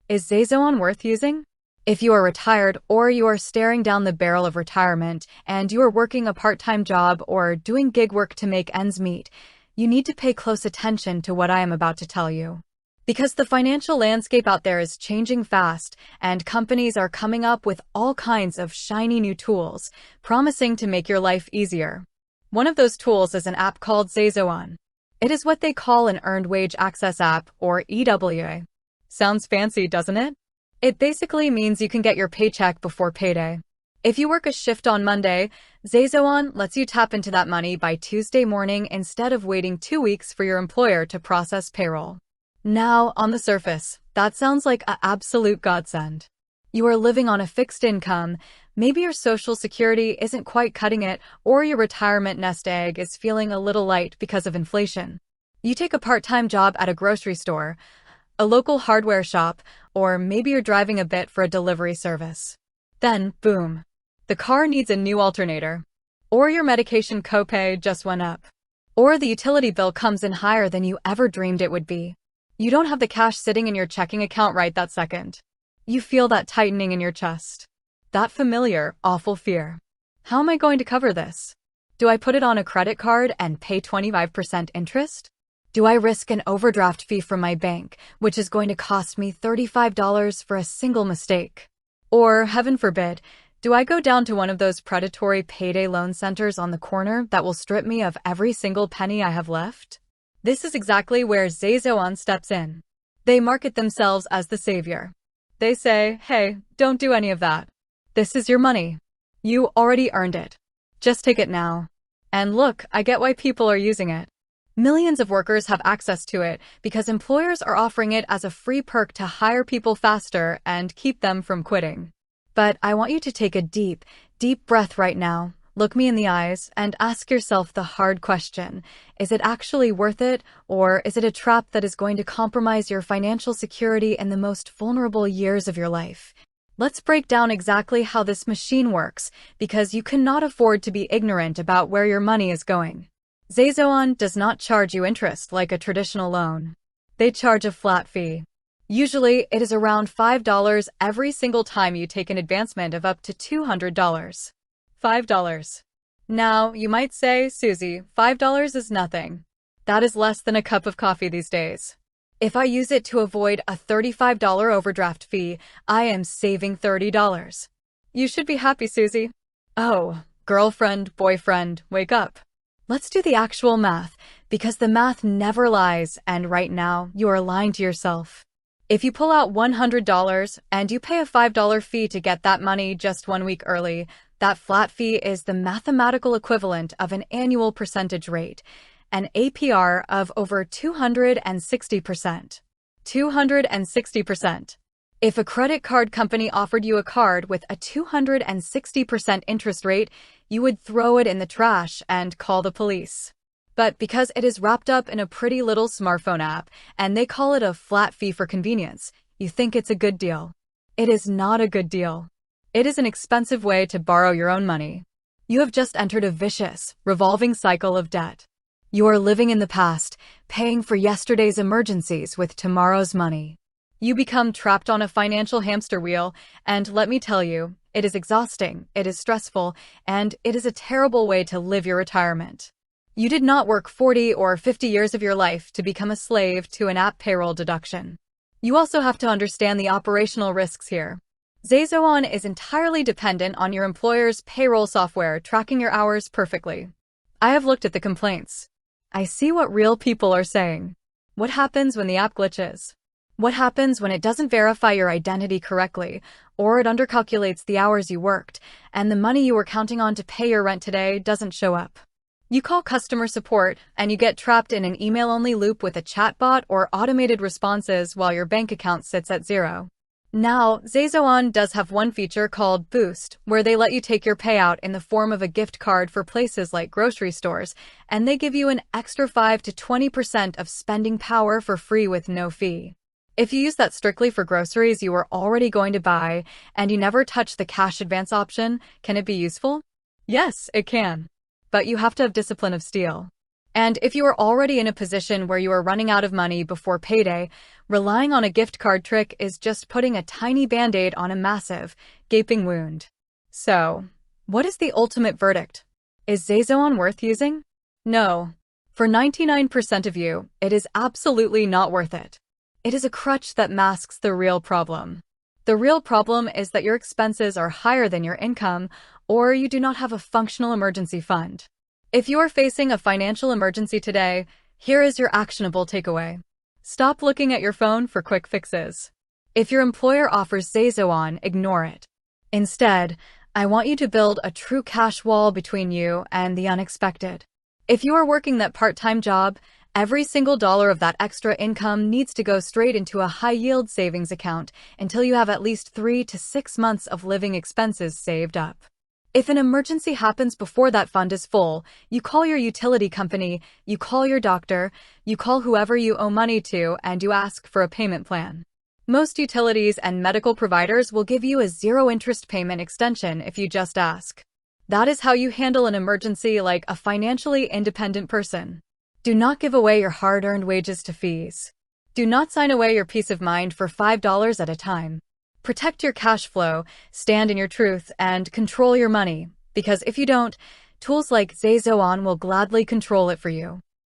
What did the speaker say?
Is ZayZoon worth using? If you are retired or you are staring down the barrel of retirement and you are working a part-time job or doing gig work to make ends meet, you need to pay close attention to what I am about to tell you. Because the financial landscape out there is changing fast and companies are coming up with all kinds of shiny new tools, promising to make your life easier. One of those tools is an app called ZayZoon. It is what they call an Earned Wage Access app, or EWA. Sounds fancy, doesn't it? It basically means you can get your paycheck before payday. If you work a shift on Monday, ZayZoon lets you tap into that money by Tuesday morning instead of waiting 2 weeks for your employer to process payroll. Now, on the surface, that sounds like an absolute godsend. You are living on a fixed income, maybe your social security isn't quite cutting it, or your retirement nest egg is feeling a little light because of inflation. You take a part-time job at a grocery store, a local hardware shop, or maybe you're driving a bit for a delivery service. Then, boom, the car needs a new alternator. Or your medication copay just went up. Or the utility bill comes in higher than you ever dreamed it would be. You don't have the cash sitting in your checking account right that second. You feel that tightening in your chest. That familiar, awful fear. How am I going to cover this? Do I put it on a credit card and pay 25% interest? Do I risk an overdraft fee from my bank, which is going to cost me $35 for a single mistake? Or, heaven forbid, do I go down to one of those predatory payday loan centers on the corner that will strip me of every single penny I have left? This is exactly where ZayZoon steps in. They market themselves as the savior. They say, hey, don't do any of that. This is your money. You already earned it. Just take it now. And look, I get why people are using it. Millions of workers have access to it because employers are offering it as a free perk to hire people faster and keep them from quitting. But I want you to take a deep, deep breath right now, look me in the eyes, and ask yourself the hard question. Is it actually worth it, or is it a trap that is going to compromise your financial security in the most vulnerable years of your life? Let's break down exactly how this machine works, because you cannot afford to be ignorant about where your money is going. ZayZoon does not charge you interest like a traditional loan. They charge a flat fee. Usually, it is around $5 every single time you take an advancement of up to $200. $5. Now, you might say, Susie, $5 is nothing. That is less than a cup of coffee these days. If I use it to avoid a $35 overdraft fee, I am saving $30. You should be happy, Susie. Oh, girlfriend, boyfriend, wake up. Let's do the actual math, because the math never lies, and right now, you are lying to yourself. If you pull out $100 and you pay a $5 fee to get that money just 1 week early, that flat fee is the mathematical equivalent of an annual percentage rate, an APR of over 260%. 260%. If a credit card company offered you a card with a 260% interest rate, you would throw it in the trash and call the police. But because it is wrapped up in a pretty little smartphone app, and they call it a flat fee for convenience, you think it's a good deal. It is not a good deal. It is an expensive way to borrow your own money. You have just entered a vicious, revolving cycle of debt. You are living in the past, paying for yesterday's emergencies with tomorrow's money. You become trapped on a financial hamster wheel, and let me tell you, it is exhausting, it is stressful, and it is a terrible way to live your retirement. You did not work 40 or 50 years of your life to become a slave to an app payroll deduction. You also have to understand the operational risks here. ZayZoon is entirely dependent on your employer's payroll software tracking your hours perfectly. I have looked at the complaints. I see what real people are saying. What happens when the app glitches? What happens when it doesn't verify your identity correctly, or it undercalculates the hours you worked, and the money you were counting on to pay your rent today doesn't show up? You call customer support, and you get trapped in an email-only loop with a chatbot or automated responses while your bank account sits at zero. Now, ZayZoon does have one feature called Boost, where they let you take your payout in the form of a gift card for places like grocery stores, and they give you an extra 5 to 20% of spending power for free with no fee. If you use that strictly for groceries you are already going to buy, and you never touch the cash advance option, can it be useful? Yes, it can. But you have to have discipline of steel. And if you are already in a position where you are running out of money before payday, relying on a gift card trick is just putting a tiny band-aid on a massive, gaping wound. So, what is the ultimate verdict? Is ZayZoon worth using? No. For 99% of you, it is absolutely not worth it. It is a crutch that masks the real problem. The real problem is that your expenses are higher than your income, or you do not have a functional emergency fund. If you are facing a financial emergency today, here is your actionable takeaway. Stop looking at your phone for quick fixes. If your employer offers ZayZoon, ignore it. Instead, I want you to build a true cash wall between you and the unexpected. If you are working that part-time job, every single dollar of that extra income needs to go straight into a high-yield savings account until you have at least 3 to 6 months of living expenses saved up. If an emergency happens before that fund is full, you call your utility company, you call your doctor, you call whoever you owe money to, and you ask for a payment plan. Most utilities and medical providers will give you a zero-interest payment extension if you just ask. That is how you handle an emergency like a financially independent person. Do not give away your hard-earned wages to fees. Do not sign away your peace of mind for $5 at a time. Protect your cash flow, stand in your truth, and control your money, because if you don't, tools like ZayZoon will gladly control it for you.